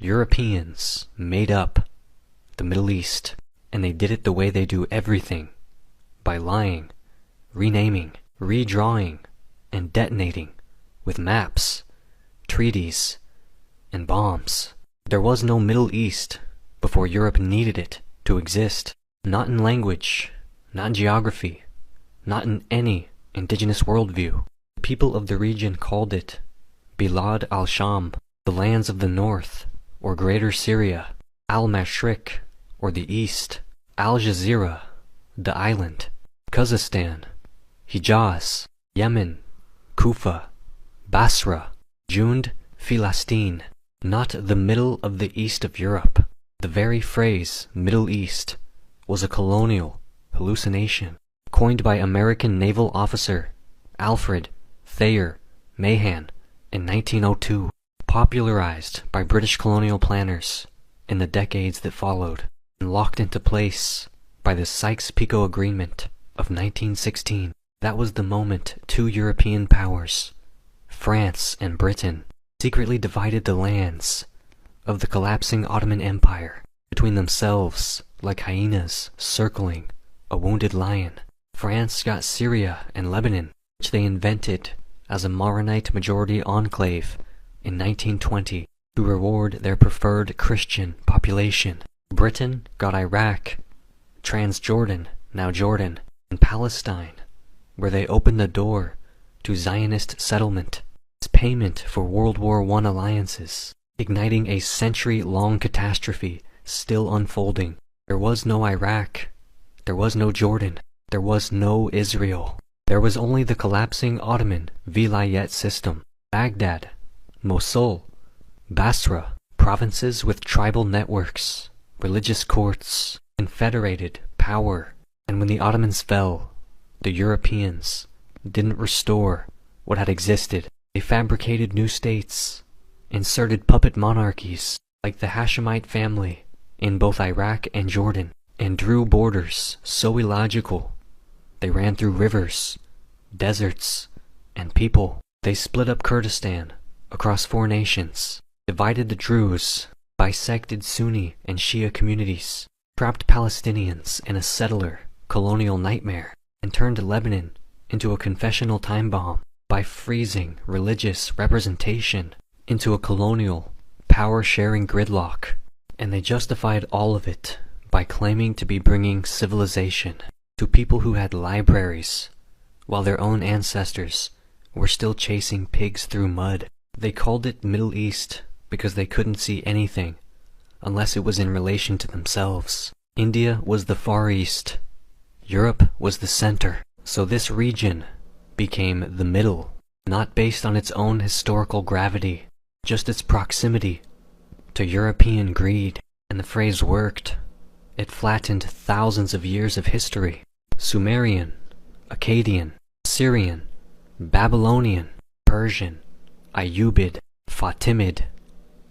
Europeans made up the Middle East, and they did it the way they do everything, by lying, renaming, redrawing, and detonating with maps, treaties, and bombs. There was no Middle East before Europe needed it to exist. Not in language, not in geography, not in any indigenous worldview. The people of the region called it Bilad al-Sham, the lands of the north, or Greater Syria, al-Mashriq, or the east, al-Jazeera, the island, Kazakhstan, Hijaz, Yemen, Kufa, Basra, Jund, Filastin, not the middle of the east of Europe. The very phrase Middle East was a colonial hallucination, coined by American naval officer Alfred Thayer Mahan in 1902, popularized by British colonial planners in the decades that followed, and locked into place by the Sykes-Picot Agreement of 1916. That was the moment two European powers, France and Britain, secretly divided the lands of the collapsing Ottoman Empire between themselves like hyenas circling a wounded lion. France got Syria and Lebanon, which they invented as a Maronite majority enclave in 1920 to reward their preferred Christian population. Britain got Iraq, Transjordan, now Jordan, and Palestine, where they opened the door to Zionist settlement as payment for World War I alliances, igniting a century-long catastrophe still unfolding. There was no Iraq, there was no Jordan, there was no Israel. There was only the collapsing Ottoman Vilayet system. Baghdad, Mosul, Basra, provinces with tribal networks, religious courts, confederated power. And when the Ottomans fell, the Europeans didn't restore what had existed. They fabricated new states, inserted puppet monarchies like the Hashemite family in both Iraq and Jordan, and drew borders so illogical they ran through rivers, deserts, and people. They split up Kurdistan across 4 nations, divided the Druze, bisected Sunni and Shia communities, trapped Palestinians in a settler colonial nightmare, and turned Lebanon into a confessional time bomb by freezing religious representation into a colonial power-sharing gridlock. And they justified all of it by claiming to be bringing civilization to people who had libraries, while their own ancestors were still chasing pigs through mud. They called it Middle East because they couldn't see anything unless it was in relation to themselves. India was the Far East, Europe was the center, so this region became the middle, not based on its own historical gravity, just its proximity to European greed. And the phrase worked. It flattened thousands of years of history. Sumerian, Akkadian, Syrian, Babylonian, Persian, Ayyubid, Fatimid,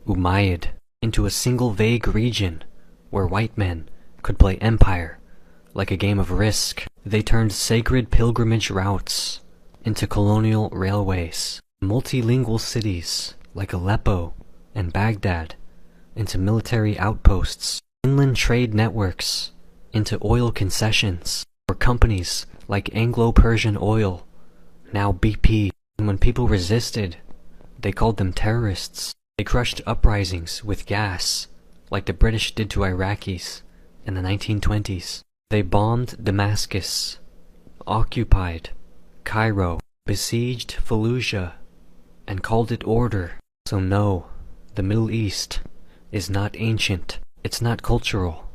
Umayyad, into a single vague region where white men could play empire like a game of Risk. They turned sacred pilgrimage routes into colonial railways, multilingual cities like Aleppo and Baghdad into military outposts, inland trade networks into oil concessions for companies like Anglo-Persian Oil, now BP. And when people resisted, they called them terrorists. They crushed uprisings with gas, like the British did to Iraqis in the 1920s. They bombed Damascus, occupied Cairo, besieged Fallujah, and called it order. So no, the Middle East is not ancient. It's not cultural.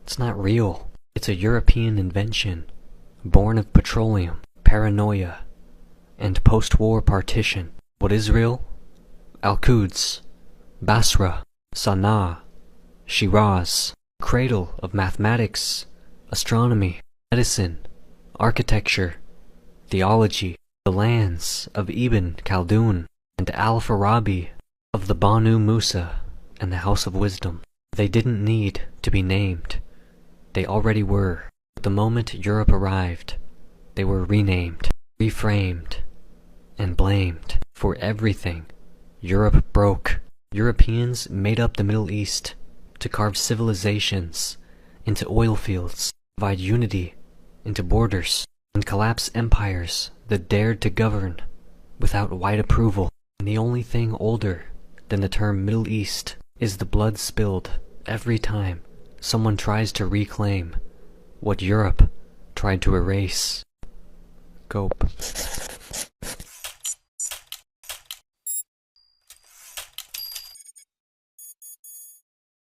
It's not real. It's a European invention, born of petroleum, paranoia, and post-war partition. What is real? Al-Quds, Basra, Sana'a, Shiraz, cradle of mathematics, astronomy, medicine, architecture, theology, the lands of Ibn Khaldun and Al-Farabi, of the Banu Musa and the House of Wisdom. They didn't need to be named. They already were. The moment Europe arrived, they were renamed, reframed, and blamed for everything Europe broke. Europeans made up the Middle East to carve civilizations into oil fields, divide unity into borders, and collapse empires that dared to govern without wide approval. And the only thing older than the term Middle East is the blood spilled every time someone tries to reclaim what Europe tried to erase. Gope.